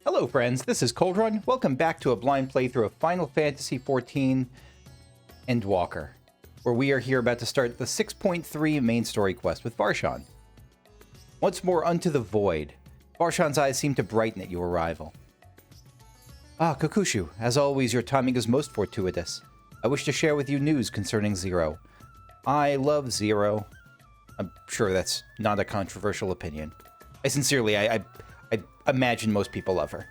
Hello friends, this is Cold Run. Welcome back to a blind playthrough of Final Fantasy XIV Endwalker, where we are here about to start the 6.3 main story quest with Varshan. Once more unto the void. Varshan's eyes seem to brighten at your arrival. Ah, Kokushu, as always your timing is most fortuitous. I wish to share with you news concerning Zero. I love Zero. I'm sure that's not a controversial opinion. I imagine most people love her.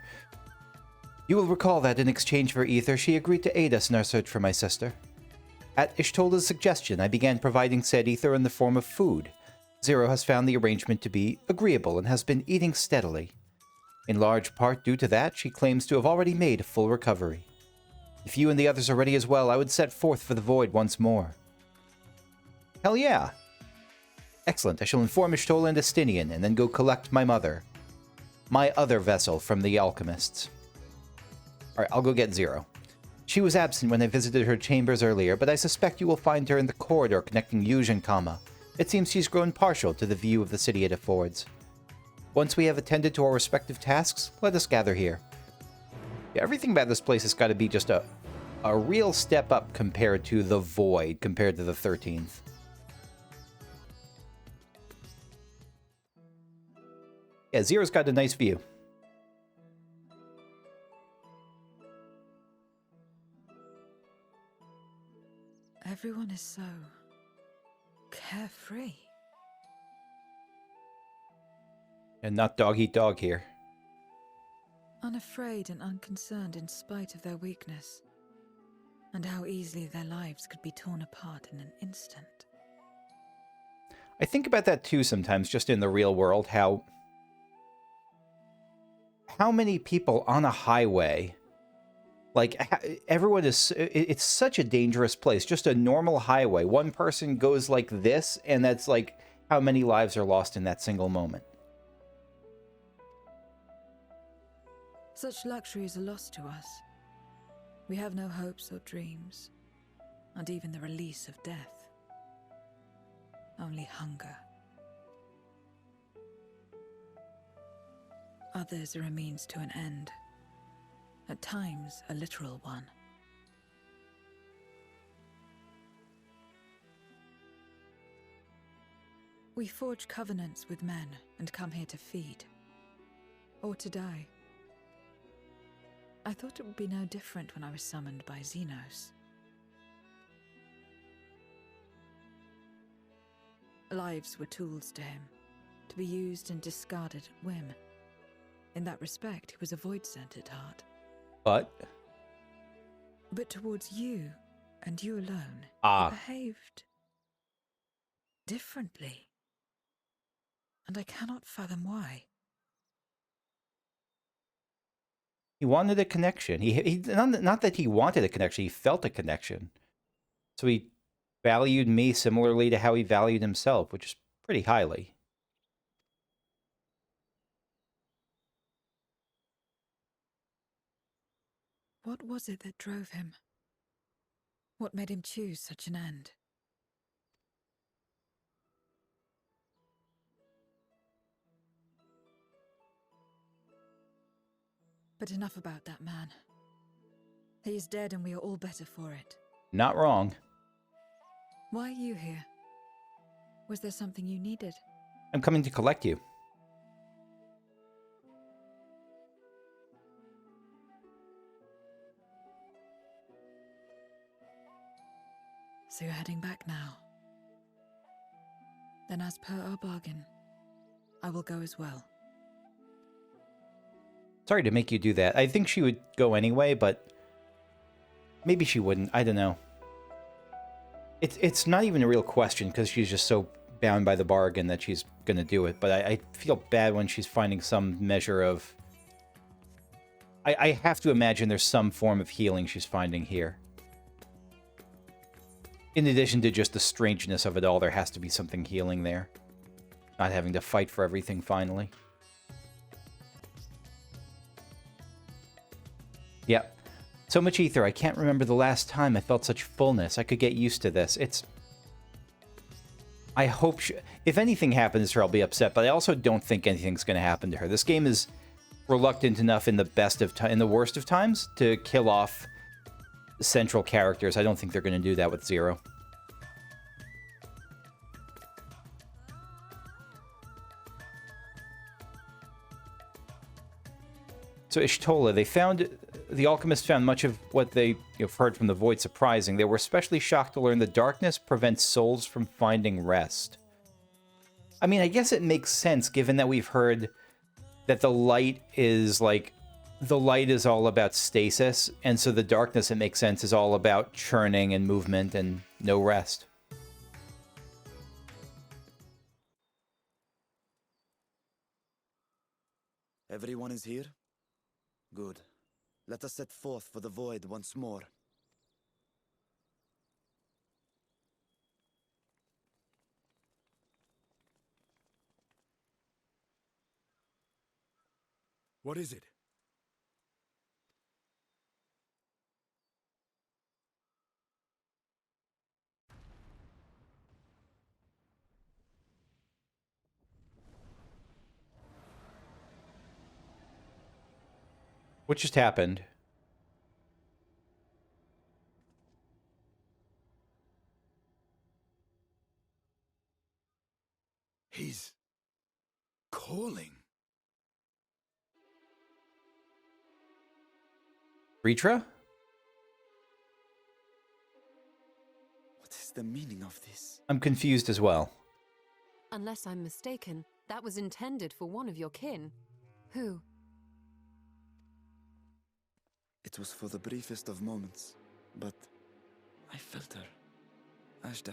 You will recall that in exchange for ether, she agreed to aid us in our search for my sister. At Ishtola's suggestion, I began providing said ether in the form of food. Zero has found the arrangement to be agreeable and has been eating steadily. In large part due to that, she claims to have already made a full recovery. If you and the others are ready as well, I would set forth for the void once more. Hell yeah! Excellent, I shall inform Ishtola and Estinian, and then go collect my mother. My other vessel from the alchemists. Alright, I'll go get Zero. She was absent when I visited her chambers earlier, but I suspect you will find her in the corridor connecting Yuj and Kama. It seems she's grown partial to the view of the city it affords. Once we have attended to our respective tasks, let us gather here. Yeah, everything about this place has got to be just a real step up compared to the Void, compared to the 13th. Yeah, Zero's got a nice view. Everyone is so carefree. And not dog eat dog here. Unafraid and unconcerned in spite of their weakness. And how easily their lives could be torn apart in an instant. I think about that too sometimes, just in the real world, how many people on a highway, like, everyone is, it's such a dangerous place, just a normal highway. One person goes like this, and that's like how many lives are lost in that single moment. Such luxury is a loss to us. We have no hopes or dreams, and even the release of death. Only hunger. Others are a means to an end, at times a literal one. We forge covenants with men and come here to feed, or to die. I thought it would be no different when I was summoned by Xenos. Lives were tools to him, to be used and discarded at whim. In that respect, he was a void-centered heart. But towards you, and you alone, he behaved differently. And I cannot fathom why. He wanted a connection. He not that he wanted a connection, he felt a connection. So he valued me similarly to how he valued himself, which is pretty highly. What was it that drove him? What made him choose such an end? But enough about that man. He is dead and we are all better for it. Not wrong. Why are you here? Was there something you needed? I'm coming to collect you. So you're heading back now. Then as per our bargain, I will go as well. Sorry to make you do that. I think she would go anyway, but maybe she wouldn't. I don't know. It's not even a real question because she's just so bound by the bargain that she's going to do it. But I feel bad when she's finding some measure of... I have to imagine there's some form of healing she's finding here. In addition to just the strangeness of it all, there has to be something healing there. Not having to fight for everything finally. Yep. So much ether, I can't remember the last time I felt such fullness. I could get used to this. I hope... if anything happens to her, I'll be upset, but I also don't think anything's going to happen to her. This game is reluctant enough in the worst of times to kill off central characters. I don't think they're going to do that with Zero. So Ishtola, the alchemists found much of what they heard from the Void surprising. They were especially shocked to learn the darkness prevents souls from finding rest. I mean, I guess it makes sense given that we've heard that the light is all about stasis, and so the darkness, it makes sense, is all about churning and movement and no rest. Everyone is here? Good. Let us set forth for the Void once more. What is it? What just happened? He's calling. Ritra? What is the meaning of this? I'm confused as well. Unless I'm mistaken, that was intended for one of your kin. Who? It was for the briefest of moments, but I felt her. Azdaja.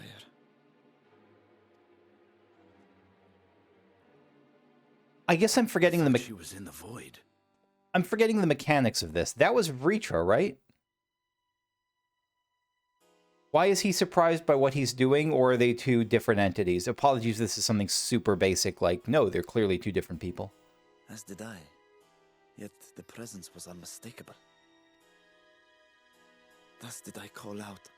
I guess I'm forgetting She was in the Void. I'm forgetting the mechanics of this. That was Ritra, right? Why is he surprised by what he's doing, or are they two different entities? Apologies, this is something super basic, like, no, they're clearly two different people. As did I. Yet the presence was unmistakable. Thus did I call out,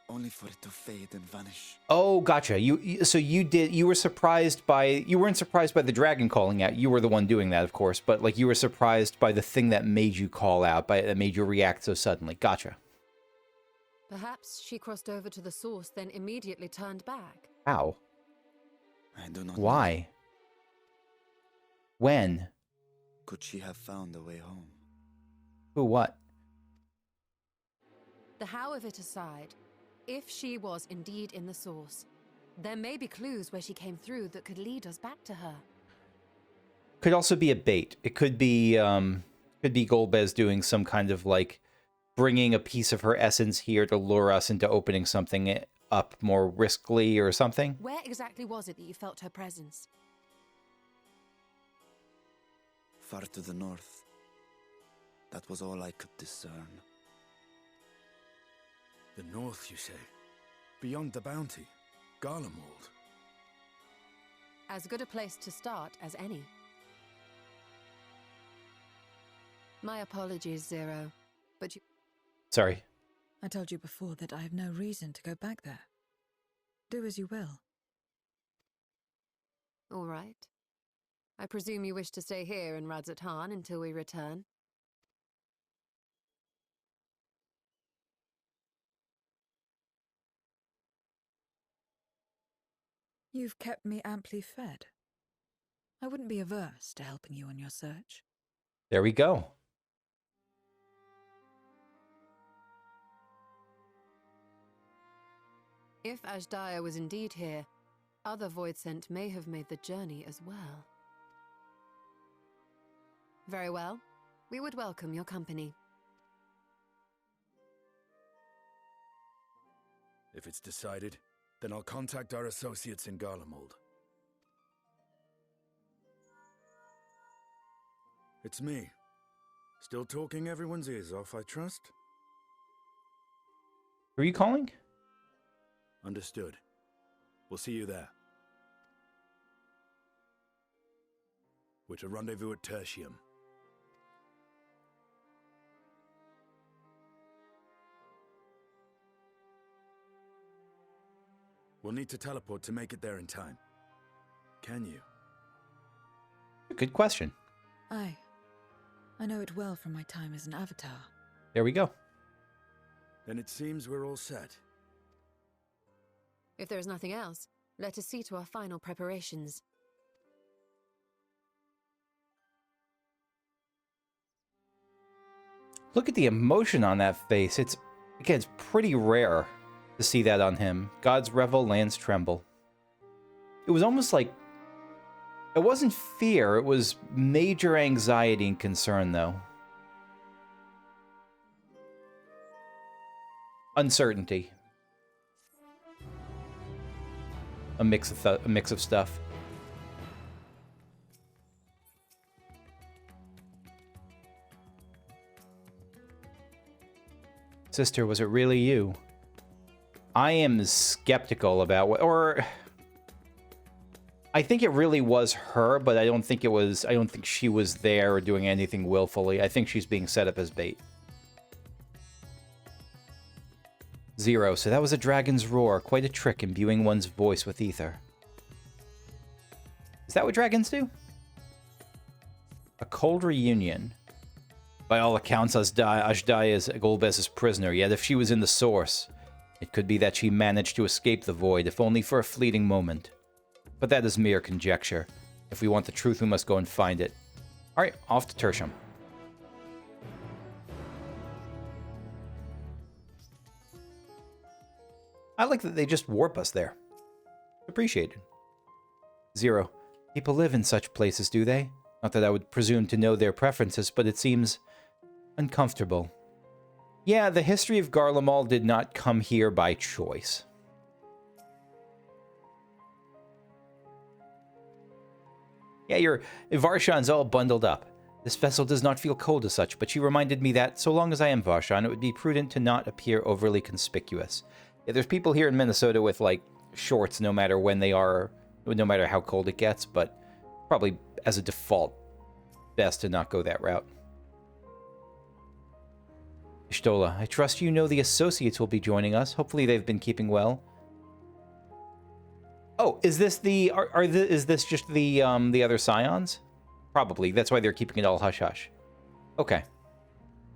only for it to fade and vanish. Oh, gotcha. You were surprised by, you weren't surprised by the dragon calling out. You were the one doing that, of course, but like you were surprised by the thing that made you call out, that made you react so suddenly. Gotcha. Perhaps she crossed over to the source, then immediately turned back. How? I do not Why? know. When? Could she have found a way home? Who, what? The how of it aside, if she was indeed in the source, there may be clues where she came through that could lead us back to her. Could also be a bait. It could be Golbez doing some kind of like bringing a piece of her essence here to lure us into opening something up more riskily or something. Where exactly was it that you felt her presence? Far to the north. That was all I could discern. The north, you say? Beyond the bounty? Garlemald? As good a place to start as any. My apologies, Zero, but you... Sorry. I told you before that I have no reason to go back there. Do as you will. All right. I presume you wish to stay here in Radzatan until we return? You've kept me amply fed. I wouldn't be averse to helping you on your search. There we go. If Azdaja was indeed here, other Voidsent may have made the journey as well. Very well. We would welcome your company. If it's decided, then I'll contact our associates in Garlemald. It's me. Still talking everyone's ears off, I trust? Who are you calling? Understood. We'll see you there. We're to rendezvous at Tertium. We'll need to teleport to make it there in time. Can you? Good question. Aye. I know it well from my time as an avatar. There we go. Then it seems we're all set. If there is nothing else, let us see to our final preparations. Look at the emotion on that face. It's pretty rare to see that on him. Gods revel, lands tremble. It was almost like, it wasn't fear, it was major anxiety and concern, though. Uncertainty. A mix of stuff. Sister, was it really you? I am skeptical about what, or I think it really was her, but I don't think she was there or doing anything willfully. I think she's being set up as bait. 0, so that was a dragon's roar. Quite a trick, imbuing one's voice with ether. Is that what dragons do? A cold reunion. By all accounts, Azdaja is Golbez's prisoner, yet if she was in the source, it could be that she managed to escape the void, if only for a fleeting moment. But that is mere conjecture. If we want the truth, we must go and find it. Alright, off to Tertium. I like that they just warp us there. Appreciated. 0. People live in such places, do they? Not that I would presume to know their preferences, but it seems uncomfortable. Yeah, the history of Garlemald did not come here by choice. Yeah, Varshan's all bundled up. This vessel does not feel cold as such, but she reminded me that, so long as I am Varshan, it would be prudent to not appear overly conspicuous. Yeah, there's people here in Minnesota with, like, shorts no matter when they are, no matter how cold it gets, but probably as a default, best to not go that route. Y'shtola, I trust you know the associates will be joining us. Hopefully they've been keeping well. Oh, is this the is this just the other scions? Probably. That's why they're keeping it all hush hush. Okay.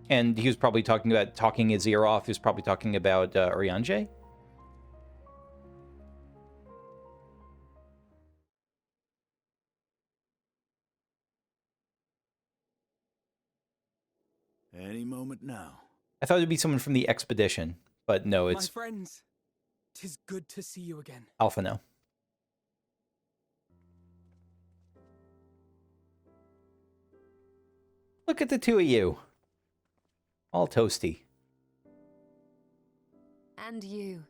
And he was probably talking his ear off. He was probably talking about Urianger. Any moment now. I thought it'd be someone from the expedition, but no, it's my friends. 'Tis good to see you again. Alphino. Look at the two of you. All toasty. And you.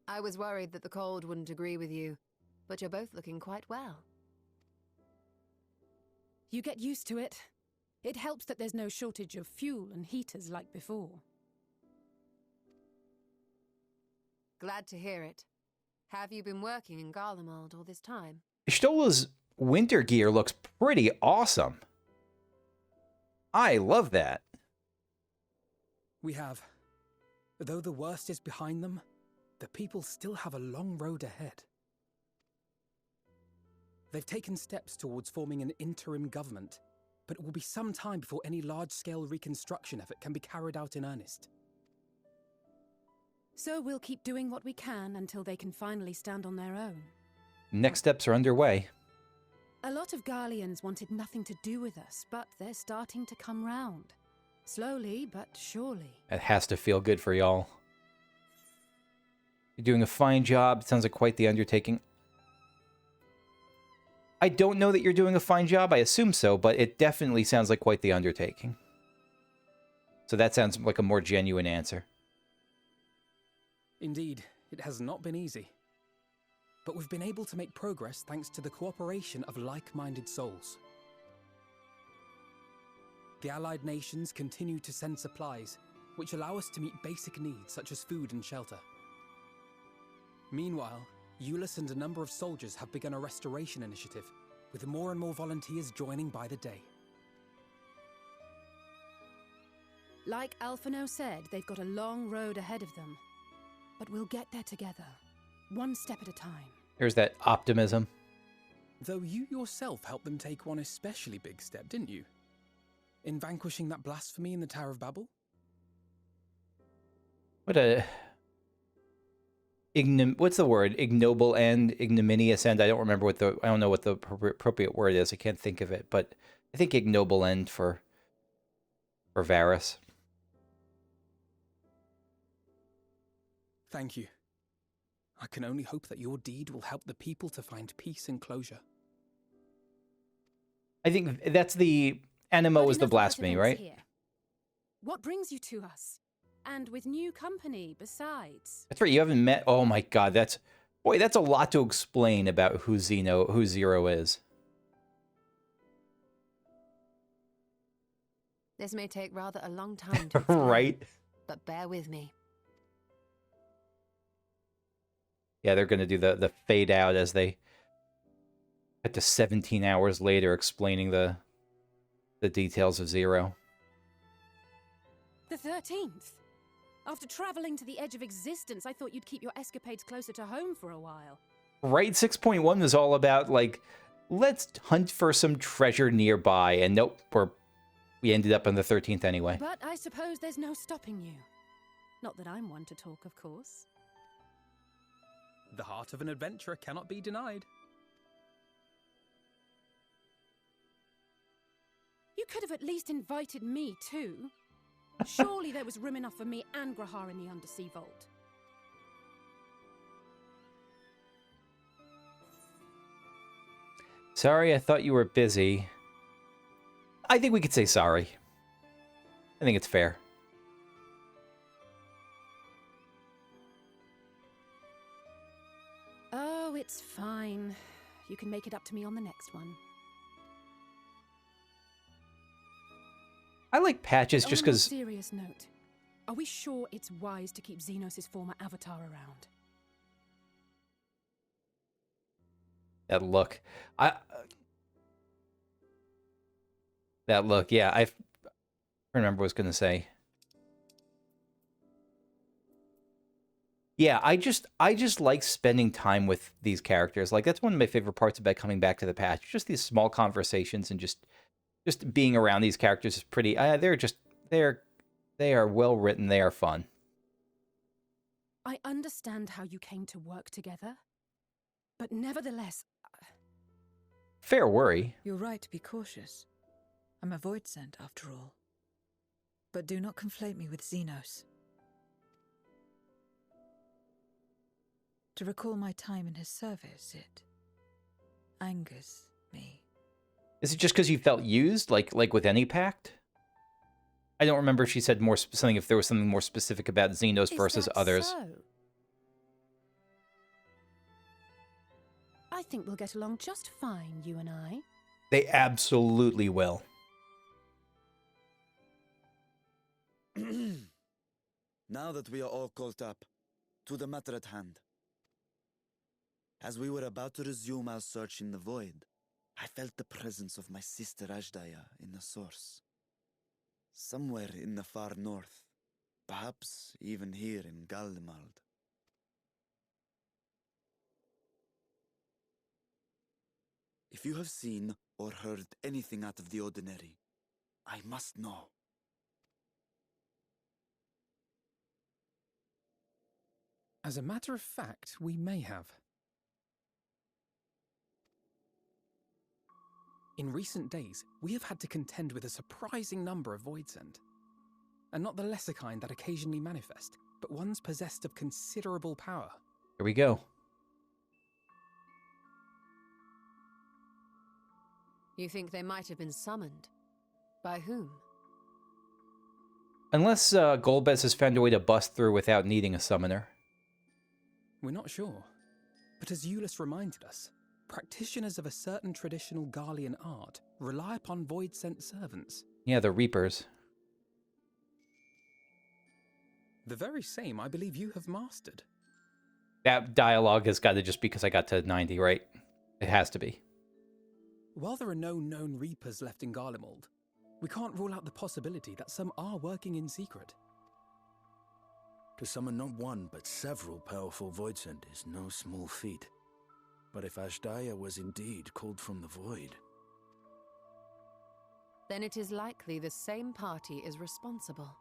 I was worried that the cold wouldn't agree with you, but you're both looking quite well. You get used to it. It helps that there's no shortage of fuel and heaters like before. Glad to hear it. Have you been working in Garlemald all this time? Y'shtola's winter gear looks pretty awesome. I love that. We have. Though the worst is behind them, the people still have a long road ahead. They've taken steps towards forming an interim government, but it will be some time before any large-scale reconstruction effort can be carried out in earnest. So we'll keep doing what we can until they can finally stand on their own. Next steps are underway. A lot of Garleans wanted nothing to do with us, but they're starting to come round. Slowly, but surely. It has to feel good for y'all. You're doing a fine job. It sounds like quite the undertaking. I don't know that you're doing a fine job. I assume so, but it definitely sounds like quite the undertaking. So that sounds like a more genuine answer. Indeed, it has not been easy. But we've been able to make progress thanks to the cooperation of like-minded souls. The allied nations continue to send supplies, which allow us to meet basic needs such as food and shelter. Meanwhile, Euless and a number of soldiers have begun a restoration initiative, with more and more volunteers joining by the day. Like Alphino said, they've got a long road ahead of them. But we'll get there together, one step at a time. There's that optimism. Though you yourself helped them take one especially big step, didn't you? In vanquishing that blasphemy in the Tower of Babel? What a... what's the word? Ignoble end, ignominious end. I don't remember what the... I don't know what the appropriate word is. I can't think of it, but I think ignoble end for Varys. Thank you. I can only hope that your deed will help the people to find peace and closure. I think that's the... Animo is the blasphemy, right? Here. What brings you to us? And with new company, besides. That's right, you haven't met... Oh my god, that's... Boy, that's a lot to explain about who Zero is. This may take rather a long time to explain, right? But bear with me. Yeah, they're going to do the fade out as they get to 17 hours later explaining the details of Zero. The 13th? After traveling to the edge of existence, I thought you'd keep your escapades closer to home for a while. Right, 6.1 was all about, like, let's hunt for some treasure nearby, and nope, we ended up on the 13th anyway. But I suppose there's no stopping you. Not that I'm one to talk, of course. The heart of an adventurer cannot be denied. You could have at least invited me, too. Surely there was room enough for me and Grahar in the Undersea Vault. Sorry, I thought you were busy. I think we could say sorry. I think it's fair. Oh, it's fine. You can make it up to me on the next one. I like patches just because... On a more serious note, are we sure it's wise to keep Xenos' former avatar around? That look. That look, yeah, I remember what I was going to say. Yeah, I just like spending time with these characters. Like, that's one of my favorite parts about coming back to the patch. Just these small conversations and just being around these characters is pretty... they are well written. They are fun. I understand how you came to work together, but nevertheless... Fair worry. You're right to be cautious. I'm a void sent, after all. But do not conflate me with Xenos. To recall my time in his service, it angers me. Is it just because you felt used, like with any pact? I don't remember if she said something. If there was something more specific about Xenos versus others. So? I think we'll get along just fine, you and I. They absolutely will. Now that we are all caught up, to the matter at hand. As we were about to resume our search in the void, I felt the presence of my sister Azdaja in the source. Somewhere in the far north, perhaps even here in Garlemald. If you have seen or heard anything out of the ordinary, I must know. As a matter of fact, we may have. In recent days, we have had to contend with a surprising number of Voidsent. And not the lesser kind that occasionally manifest, but ones possessed of considerable power. Here we go. You think they might have been summoned? By whom? Unless Golbez has found a way to bust through without needing a summoner. We're not sure. But as Euless reminded us, practitioners of a certain traditional Garlean art rely upon void-sent servants. Yeah, the Reapers. The very same I believe you have mastered. That dialogue has got to just because I got to 90, right? It has to be. While there are no known Reapers left in Garlemald, we can't rule out the possibility that some are working in secret. To summon not one, but several powerful Voidsent is no small feat. But if Azdaja was indeed called from the void... then it is likely the same party is responsible.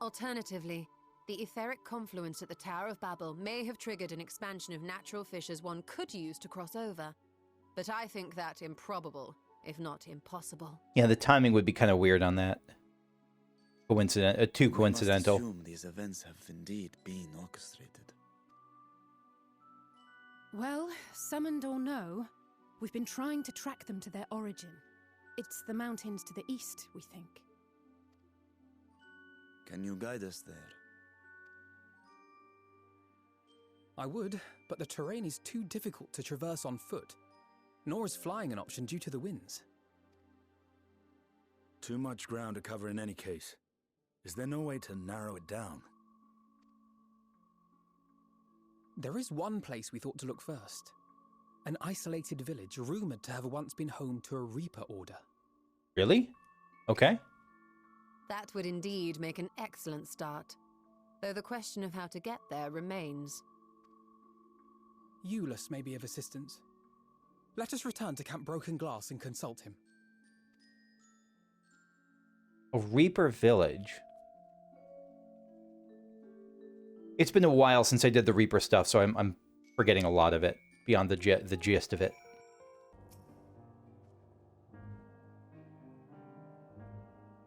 Alternatively, the etheric confluence at the Tower of Babel may have triggered an expansion of natural fissures one could use to cross over, but I think that improbable, if not impossible. Yeah, the timing would be kind of weird on that. Too coincidental. We must assume these events have indeed been orchestrated. Well, summoned or no, we've been trying to track them to their origin. It's the mountains to the east, we think. Can you guide us there? I would, but the terrain is too difficult to traverse on foot. Nor is flying an option due to the winds. Too much ground to cover in any case. Is there no way to narrow it down? There is one place we thought to look first. An isolated village rumoured to have once been home to a Reaper Order. Really? Okay. That would indeed make an excellent start, though the question of how to get there remains. Eulus may be of assistance. Let us return to Camp Broken Glass and consult him. A Reaper Village. It's been a while since I did the Reaper stuff, so I'm forgetting a lot of it, beyond the gist of it.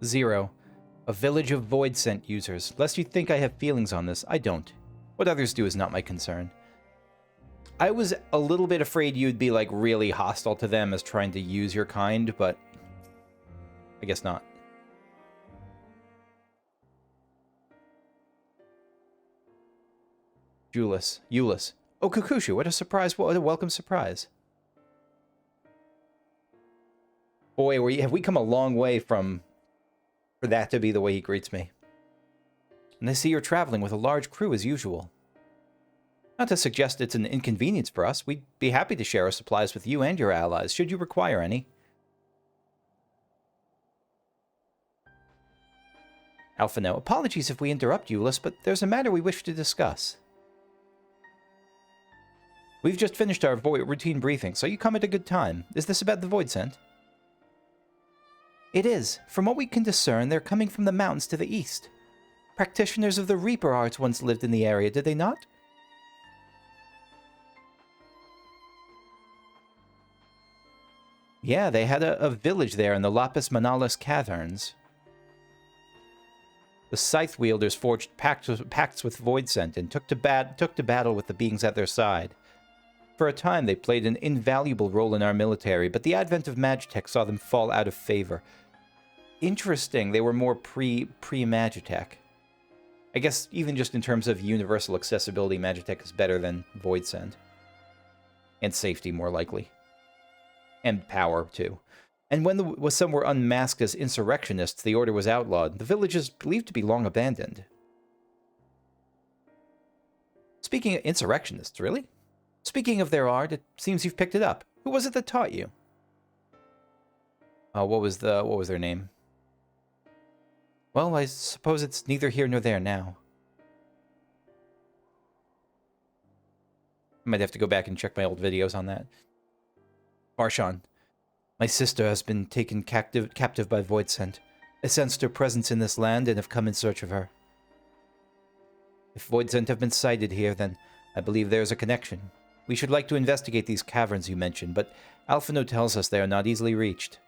Zero. A village of void scent users. Lest you think I have feelings on this, I don't. What others do is not my concern. I was a little bit afraid you'd be, like, really hostile to them as trying to use your kind, but I guess not. Eulus. Oh, Kukushu, what a surprise, what a welcome surprise. Boy, have we come a long way for that to be the way he greets me. And I see you're traveling with a large crew as usual. Not to suggest it's an inconvenience for us, we'd be happy to share our supplies with you and your allies, should you require any. Alphino, apologies if we interrupt, Eulus, but there's a matter we wish to discuss. We've just finished our routine briefing, so you come at a good time. Is this about the Void Scent? It is. From what we can discern, they're coming from the mountains to the east. Practitioners of the Reaper arts once lived in the area, did they not? Yeah, they had a village there in the Lapis Manalis Caverns. The Scythe Wielders forged pacts with Void Scent and took to battle with the beings at their side. For a time, they played an invaluable role in our military, but the advent of Magitech saw them fall out of favor. Interesting, they were more pre-Magitech. I guess even just in terms of universal accessibility, Magitech is better than Void Scent. And safety, more likely. And power, too. And when some were unmasked as insurrectionists, the order was outlawed. The village is believed to be long abandoned. Speaking of insurrectionists, really? Speaking of their art, it seems you've picked it up. Who was it that taught you? What was their name? Well, I suppose it's neither here nor there now. I might have to go back and check my old videos on that. Varshan, my sister has been taken captive by Void Scent. I sensed her presence in this land and have come in search of her. If Void Scent have been sighted here, then I believe there is a connection. We should like to investigate these caverns you mentioned, but Alphino tells us they are not easily reached.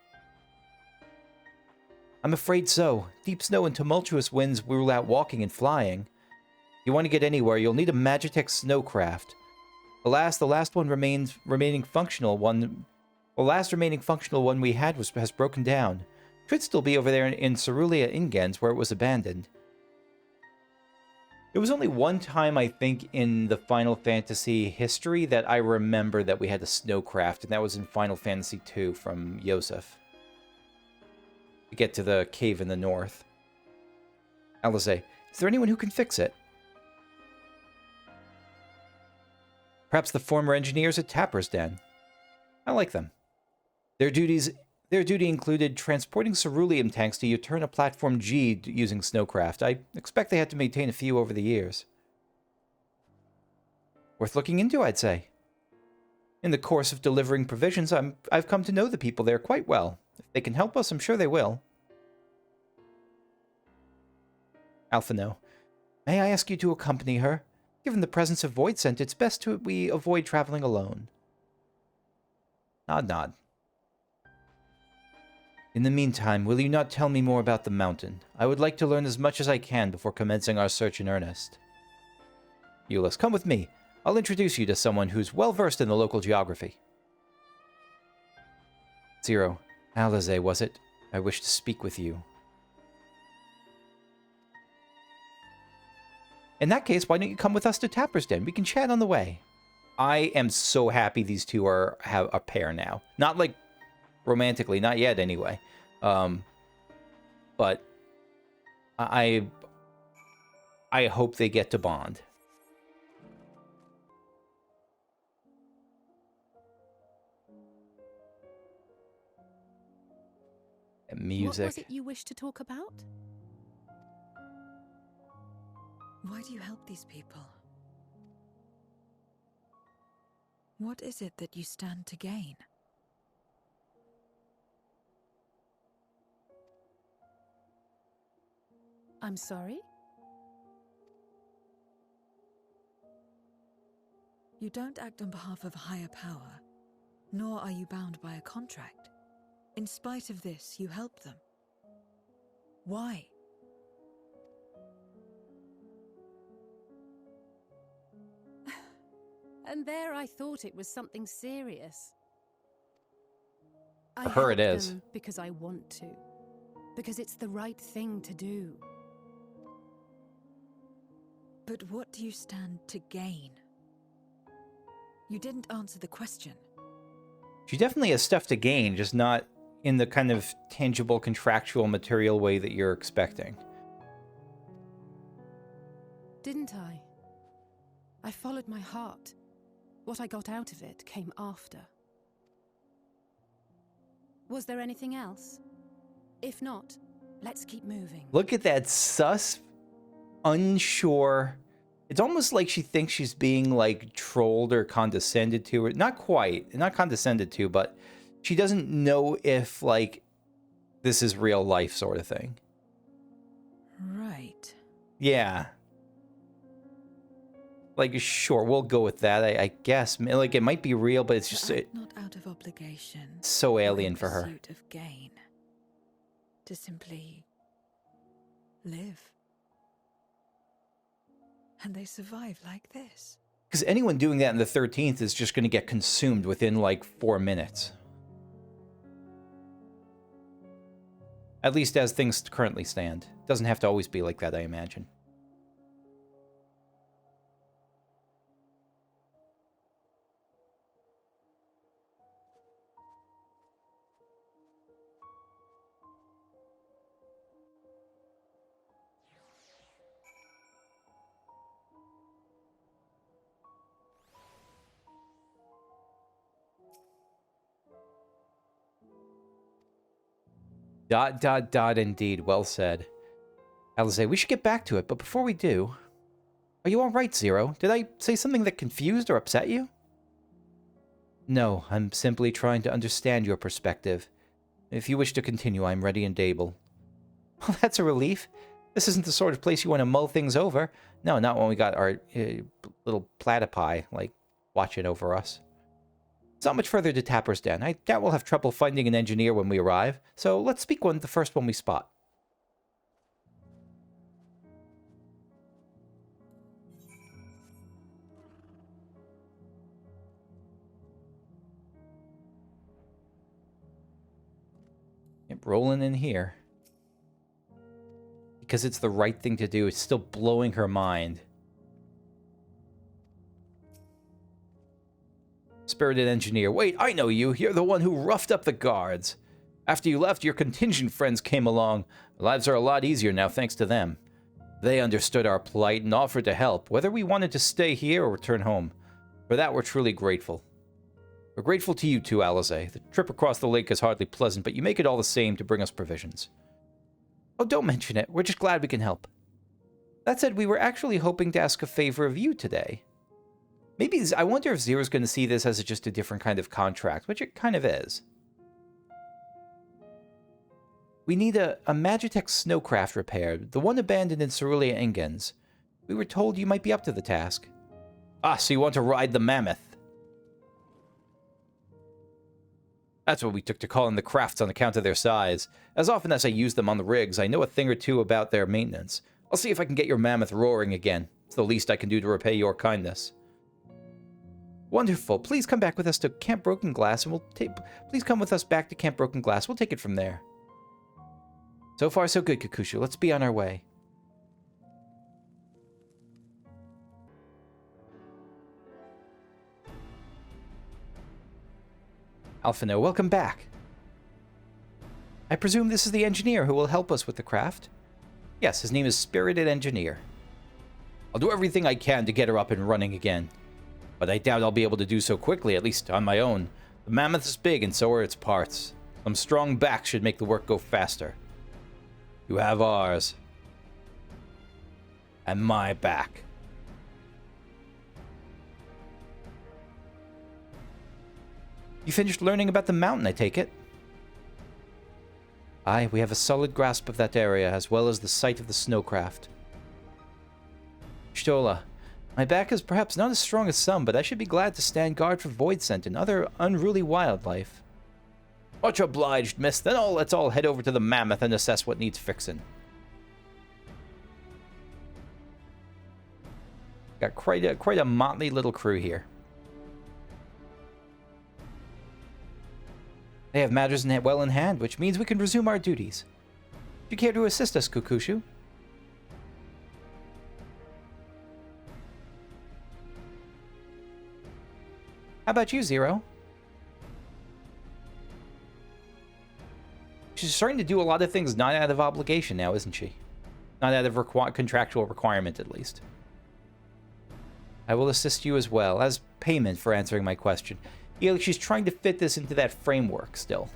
I'm afraid so. Deep snow and tumultuous winds rule out walking and flying. If you want to get anywhere, you'll need a Magitech snowcraft. Alas, the last remaining functional one we had has broken down. Could still be over there in Cerulean Ingens, where it was abandoned. There was only one time, I think, in the Final Fantasy history that I remember that we had a snowcraft, and that was in Final Fantasy II from Yosef. To get to the cave in the north. Alize, is there anyone who can fix it? Perhaps the former engineers at Tapper's Den. I like them. Their duty included transporting ceruleum tanks to Uterna Platform G using snowcraft. I expect they had to maintain a few over the years. Worth looking into, I'd say. In the course of delivering provisions, I've come to know the people there quite well. If they can help us, I'm sure they will. Alphino. May I ask you to accompany her? Given the presence of Void Scent, it's best we avoid traveling alone. Nod, nod. In the meantime, will you not tell me more about the mountain? I would like to learn as much as I can before commencing our search in earnest. Euless, come with me. I'll introduce you to someone who's well-versed in the local geography. Zero. Alize, was it? I wish to speak with you. In that case, why don't you come with us to Tapper's Den? We can chat on the way. I am so happy these two have a pair now. Not like romantically, not yet anyway. But I hope they get to bond. And music. What was it you wished to talk about? Why do you help these people? What is it that you stand to gain? I'm sorry? You don't act on behalf of a higher power, nor are you bound by a contract. In spite of this, you help them. Why? And there I thought it was something serious. For her it help is. them because I want to. Because it's the right thing to do. But what do you stand to gain? You didn't answer the question. She definitely has stuff to gain, just not in the kind of tangible, contractual, material way that you're expecting. Didn't I? I followed my heart. What I got out of it came after. Was there anything else? If not, let's keep moving. Look at that sus, unsure. It's almost like she thinks she's being, like, trolled or condescended to. Or not quite. Not condescended to, but she doesn't know if, like, this is real life sort of thing. Right. Yeah. Like, sure, we'll go with that, I guess. Like, it might be real, but it's just Not out of obligation. so or alien in for her. pursuit of gain. To simply live. And they survive like this. Because anyone doing that in the 13th is just going to get consumed within, like, 4 minutes. At least as things currently stand. Doesn't have to always be like that, I imagine. Dot, dot, dot, indeed. Well said. Alize, we should get back to it, but before we do... Are you alright, Zero? Did I say something that confused or upset you? No, I'm simply trying to understand your perspective. If you wish to continue, I'm ready and able. Well, that's a relief. This isn't the sort of place you want to mull things over. No, not when we got our little platypi, like, watching over us. It's not much further to Tapper's Den. I doubt we'll have trouble finding an engineer when we arrive, so let's speak the first one we spot. Yep, rolling in here. Because it's the right thing to do. It's still blowing her mind. Spirited engineer. Wait, I know you. You're the one who roughed up the guards. After you left, your contingent friends came along. Lives are a lot easier now thanks to them. They understood our plight and offered to help, whether we wanted to stay here or return home. For that, we're truly grateful. We're grateful to you too, Alize. The trip across the lake is hardly pleasant, but you make it all the same to bring us provisions. Oh, don't mention it. We're just glad we can help. That said, we were actually hoping to ask a favor of you today. Maybe, I wonder if Zero's going to see this as just a different kind of contract, which it kind of is. We need a Magitech snowcraft repaired, the one abandoned in Cerulean Ingens. We were told you might be up to the task. Ah, so you want to ride the mammoth? That's what we took to calling the crafts on account of their size. As often as I use them on the rigs, I know a thing or two about their maintenance. I'll see if I can get your mammoth roaring again. It's the least I can do to repay your kindness. Wonderful. Please come back with us to Camp Broken Glass, and please come with us back to Camp Broken Glass. We'll take it from there. So far, so good, Kakushu. Let's be on our way. Alphino, welcome back. I presume this is the engineer who will help us with the craft? Yes, his name is Spirited Engineer. I'll do everything I can to get her up and running again. But I doubt I'll be able to do so quickly, at least on my own. The mammoth is big and so are its parts. Some strong back should make the work go faster. You have ours. And my back. You finished learning about the mountain, I take it? Aye, we have a solid grasp of that area, as well as the site of the snowcraft. Shtola, my back is perhaps not as strong as some, but I should be glad to stand guard for Voidsent and other unruly wildlife. Much obliged, miss. Then let's all head over to the mammoth and assess what needs fixing. Got quite a motley little crew here. They have matters well in hand, which means we can resume our duties. Do you care to assist us, Kukushu? How about you, Zero? She's starting to do a lot of things not out of obligation now, isn't she? Not out of contractual requirement, at least. I will assist you as well, as payment for answering my question. Yeah, she's trying to fit this into that framework still.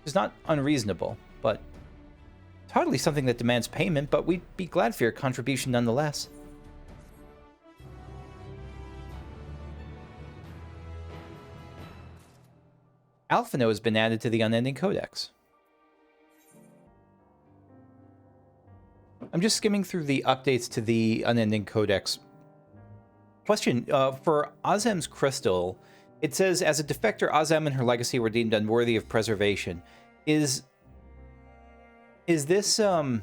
It's not unreasonable, but it's hardly something that demands payment, but we'd be glad for your contribution nonetheless. Alphino has been added to the Unending Codex. I'm just skimming through the updates to the Unending Codex. Question, for Azem's crystal, it says, as a defector, Azem and her legacy were deemed unworthy of preservation. Is this, does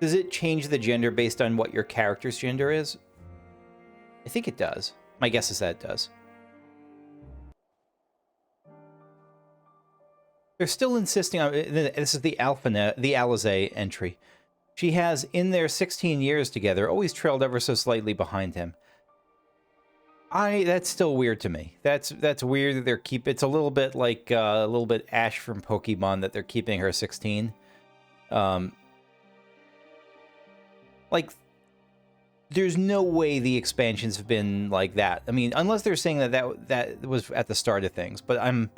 it change the gender based on what your character's gender is? I think it does. My guess is that it does. They're still insisting on, this is the Alizé entry. She has, in their 16 years together, always trailed ever so slightly behind him. That's still weird to me. That's weird that they're it's a little bit like a little bit Ash from Pokemon that they're keeping her 16. Like, there's no way the expansions have been like that. I mean, unless they're saying that was at the start of things. But I'm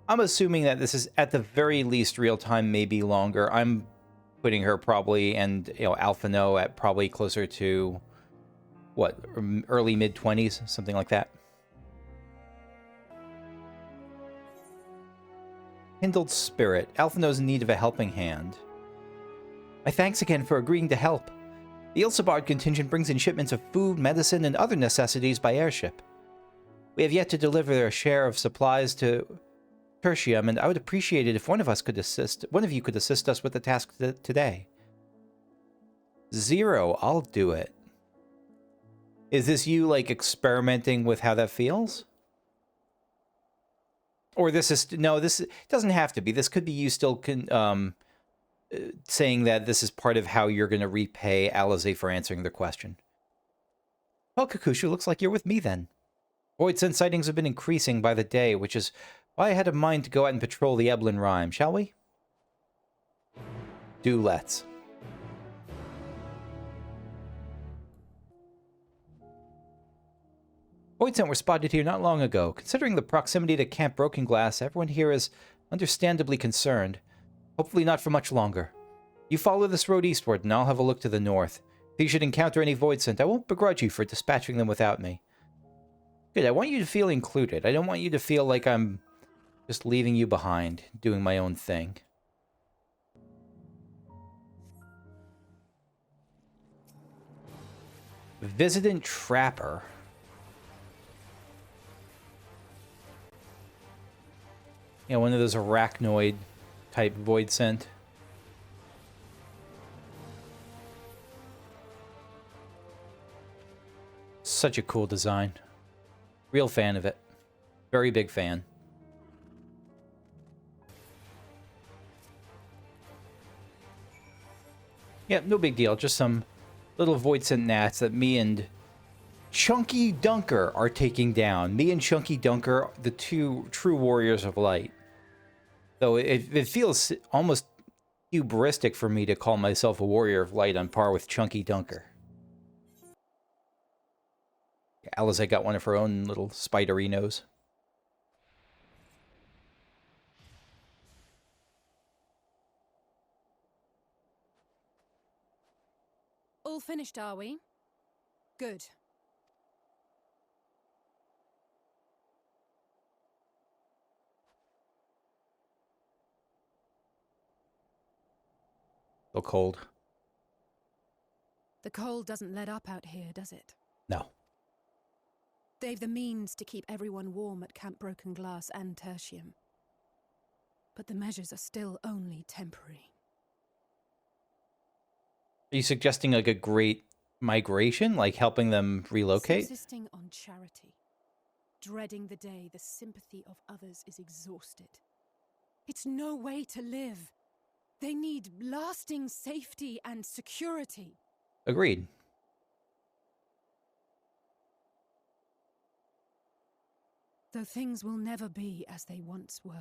assuming that this is at the very least real time, maybe longer. I'm putting her probably, and Alphino at probably closer to what, early mid-20s, something like that. Kindled Spirit. Alphino's in need of a helping hand. My thanks again for agreeing to help. The Ilsabard contingent brings in shipments of food, medicine, and other necessities by airship. We have yet to deliver their share of supplies to Tertium, and I would appreciate it if one of you could assist us with the task today. Zero, I'll do it. Is this you, like, experimenting with how that feels? Or this is... No, this doesn't have to be. This could be you still saying that this is part of how you're going to repay Alizé for answering the question. Well, Kakushu, looks like you're with me then. Voidsent sightings have been increasing by the day, which is why I had a mind to go out and patrol the Eblin Rime, shall we? Do let's. Voidsent were spotted here not long ago. Considering the proximity to Camp Broken Glass, everyone here is understandably concerned. Hopefully not for much longer. You follow this road eastward, and I'll have a look to the north. If you should encounter any Voidsent, I won't begrudge you for dispatching them without me. Good, I want you to feel included. I don't want you to feel like I'm just leaving you behind, doing my own thing. Visitant Trapper. Yeah, one of those arachnoid type void scent. Such a cool design. Real fan of it. Very big fan. Yeah, no big deal. Just some little void scent gnats that me and Chunky Dunker are taking down. Me and Chunky Dunker, the two true warriors of light. Though it feels almost hubristic for me to call myself a warrior of light on par with Chunky Dunker. Alice, got one of her own little spiderinos. All finished, are we? Good. So cold. The cold doesn't let up out here, does it? No. They've the means to keep everyone warm at Camp Broken Glass and Tertium. But the measures are still only temporary. Are you suggesting like a great migration, like helping them relocate? Insisting on charity. Dreading the day the sympathy of others is exhausted. It's no way to live. They need lasting safety and security. Agreed. Though things will never be as they once were.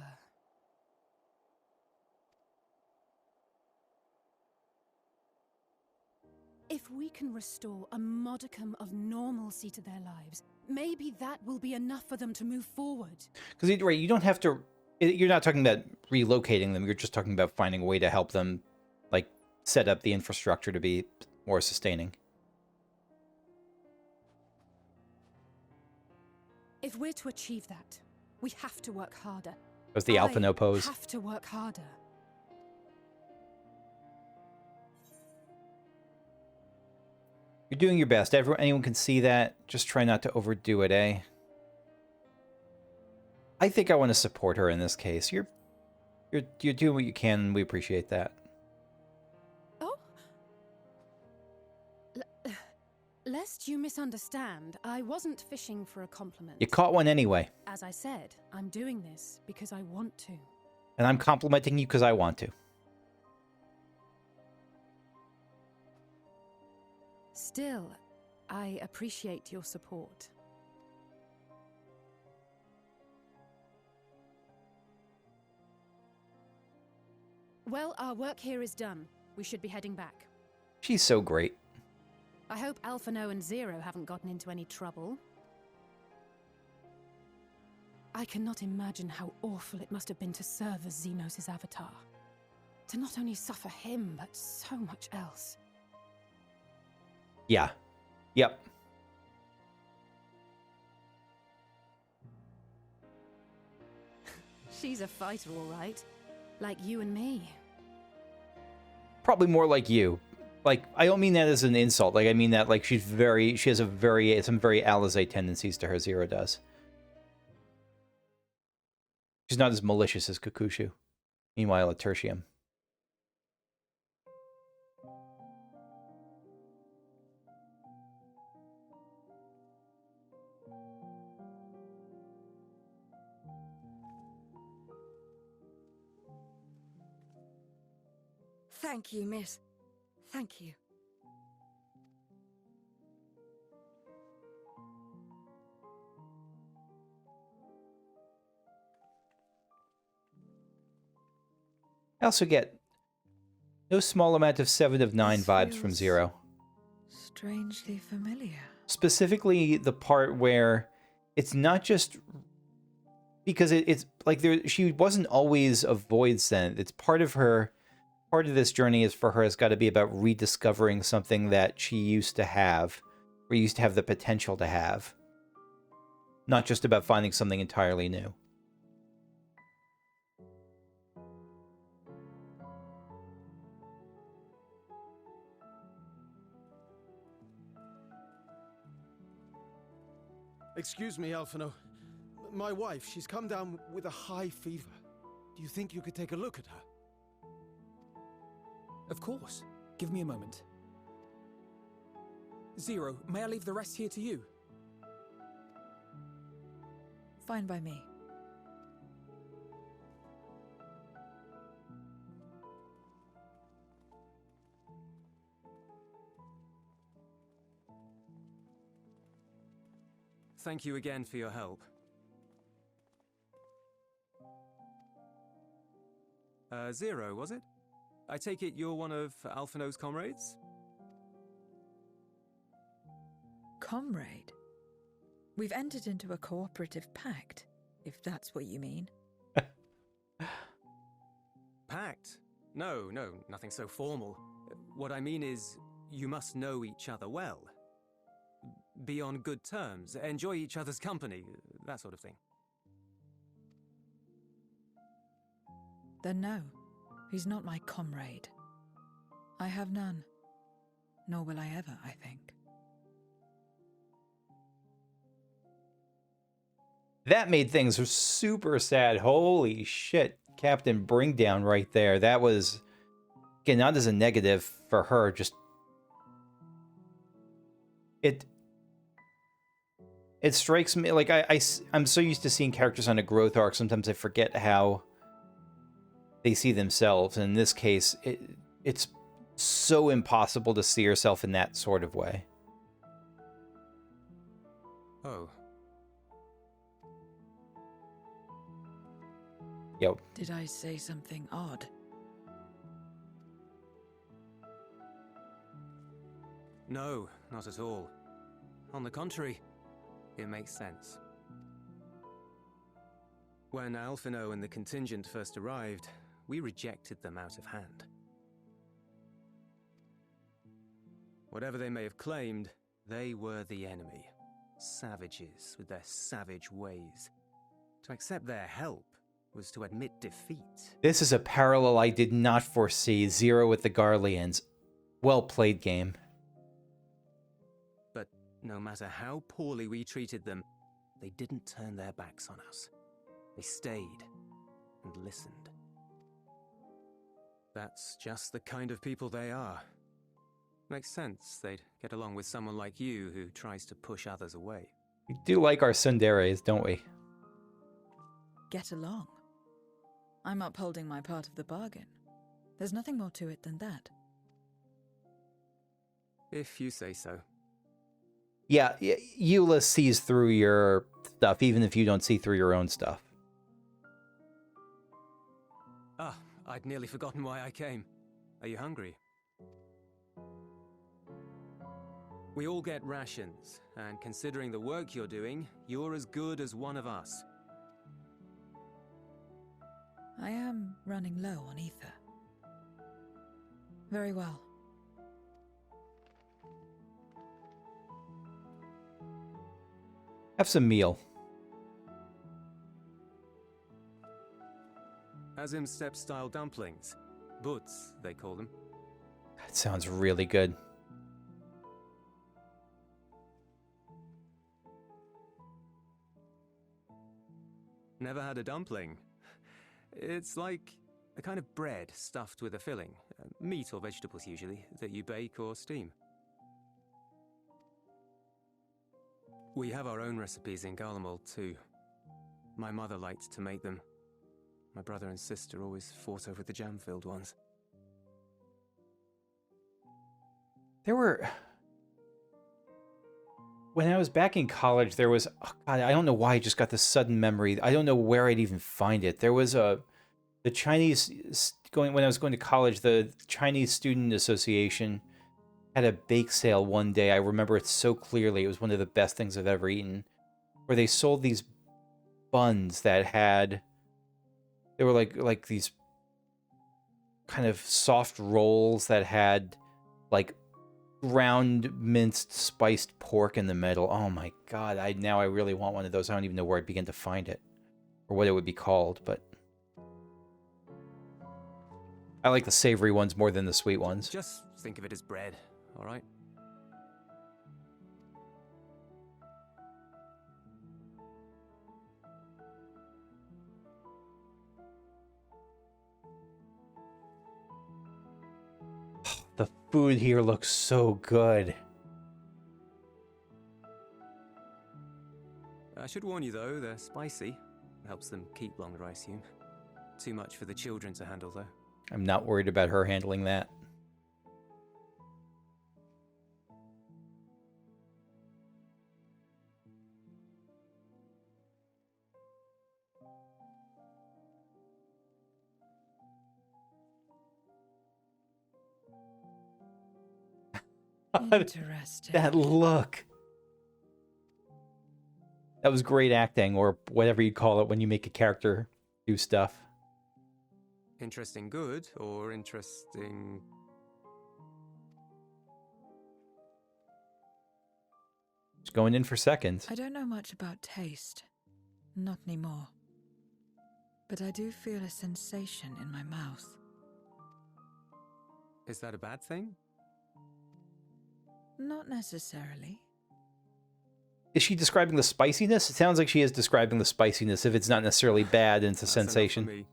If we can restore a modicum of normalcy to their lives, maybe that will be enough for them to move forward. Because right, you don't have to. You're not talking about relocating them. You're just talking about finding a way to help them, like, set up the infrastructure to be more sustaining. If we're to achieve that, we have to work harder. That was the Alpha No pose. Have to work harder. You're doing your best. Anyone can see that. Just try not to overdo it, eh? I think I want to support her in this case. You're doing what you can, and we appreciate that. Oh? Lest you misunderstand, I wasn't fishing for a compliment. You caught one anyway. As I said, I'm doing this because I want to. And I'm complimenting you because I want to. Still, I appreciate your support. Well, our work here is done. We should be heading back. She's so great. I hope Alphano and Zero haven't gotten into any trouble. I cannot imagine how awful it must have been to serve as Xenos' avatar. To not only suffer him, but so much else. Yeah. Yep. She's a fighter, all right. Like you and me. Probably more like you. Like, I don't mean that as an insult. Like, I mean that, like, she has some very Alizé tendencies to her. Zero does. She's not as malicious as Kakushu. Meanwhile, at Tertium. Thank you, miss. Thank you. I also get no small amount of 7 of 9 This vibes from feels Zero. Strangely familiar. Specifically the part where it's not just because it's like she wasn't always a void scent. It's part of this journey is for her has got to be about rediscovering something that she used to have, or used to have the potential to have. Not just about finding something entirely new. Excuse me, Alphino. My wife, she's come down with a high fever. Do you think you could take a look at her? Of course. Give me a moment. Zero, may I leave the rest here to you? Fine by me. Thank you again for your help. Zero, was it? I take it you're one of Alphino's comrades? Comrade? We've entered into a cooperative pact, if that's what you mean. Pact? No, nothing so formal. What I mean is, you must know each other well. Be on good terms, enjoy each other's company, that sort of thing. Then no, he's not my comrade. I have none. Nor will I ever, I think. That made things super sad. Holy shit. Captain Bringdown right there. That was, again, not as a negative for her, just... It strikes me, like, I'm so used to seeing characters on a growth arc, sometimes I forget how they see themselves. And in this case, it's so impossible to see yourself in that sort of way. Oh. Yo. Did I say something odd? No, not at all. On the contrary, it makes sense. When Alphino and the contingent first arrived, we rejected them out of hand. Whatever they may have claimed, they were the enemy. Savages with their savage ways. To accept their help was to admit defeat. This is a parallel I did not foresee. Zero with the Garleans. Well played, game. But no matter how poorly we treated them, they didn't turn their backs on us. They stayed and listened. That's just the kind of people they are. Makes sense they'd get along with someone like you who tries to push others away. We do like our tsunderes, don't we? Get along. I'm upholding my part of the bargain. There's nothing more to it than that. If you say so. Yeah, Eula sees through your stuff, even if you don't see through your own stuff. Ah, I'd nearly forgotten why I came. Are you hungry? We all get rations, and considering the work you're doing, you're as good as one of us. I am running low on ether. Very well. Have some meal. Azim step-style dumplings. Butts, they call them. That sounds really good. Never had a dumpling. It's like a kind of bread stuffed with a filling, meat or vegetables usually, that you bake or steam. We have our own recipes in Garlemald too. My mother liked to make them. My brother and sister always fought over the jam-filled ones. There were... When I was back in college, there was... Oh God, I don't know why I just got this sudden memory. I don't know where I'd even find it. There was the Chinese... When I was going to college, the Chinese Student Association had a bake sale one day. I remember it so clearly. It was one of the best things I've ever eaten. Where they sold these buns that had... They were like these kind of soft rolls that had like ground minced spiced pork in the middle. Oh my God, now I really want one of those. I don't even know where I'd begin to find it or what it would be called, but I like the savory ones more than the sweet ones. Just think of it as bread, all right? the food here looks so good. I should warn you though, they're spicy. Helps them keep longer, I assume. Too much for the children to handle though. I'm not worried about her handling that. Interesting. That look. That was great acting, or whatever you call it when you make a character do stuff. Interesting good, or interesting... Just going in for seconds. I don't know much about taste. Not anymore. But I do feel a sensation in my mouth. Is that a bad thing? Not necessarily. Is she describing the spiciness? It sounds like she is describing the spiciness. If it's not necessarily bad, and it's a That's enough for sensation. me.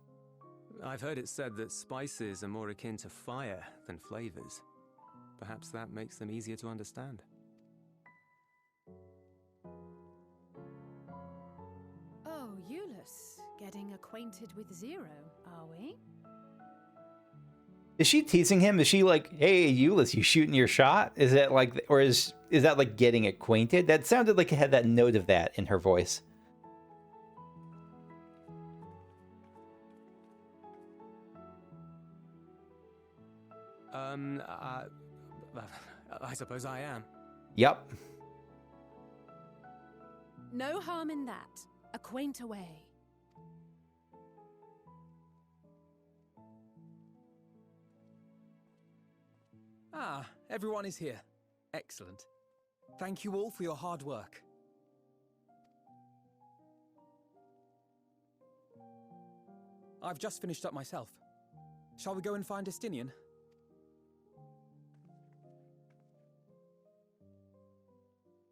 I've heard it said that spices are more akin to fire than flavors. Perhaps that makes them easier to understand. Oh, Euless, getting acquainted with Zero, are we? Is she teasing him? Is she like, hey, Euless, you shooting your shot? Is that like, or is that like getting acquainted? That sounded like it had that note of that in her voice. I suppose I am. Yep. No harm in that. Acquaint away. Ah, everyone is here. Excellent. Thank you all for your hard work. I've just finished up myself. Shall we go and find Estinian?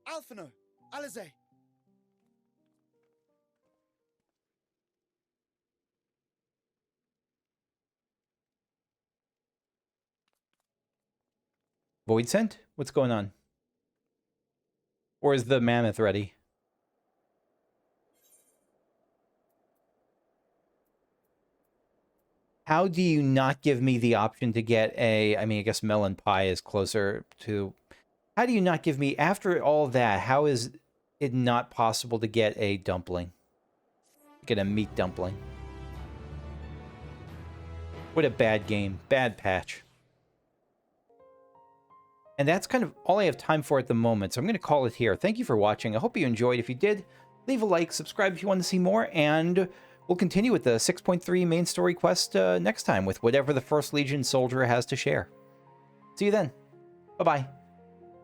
Alphino! Alize! Void Scent? What's going on? Or is the mammoth ready? How do you not give me the option to get a... I mean, I guess melon pie is closer to... How do you not give me... After all that, how is it not possible to get a dumpling? Get a meat dumpling. What a bad game. Bad patch. And that's kind of all I have time for at the moment, so I'm going to call it here. Thank you for watching. I hope you enjoyed. If you did, leave a like, subscribe if you want to see more, and we'll continue with the 6.3 main story quest next time with whatever the First Legion soldier has to share. See you then. Bye-bye.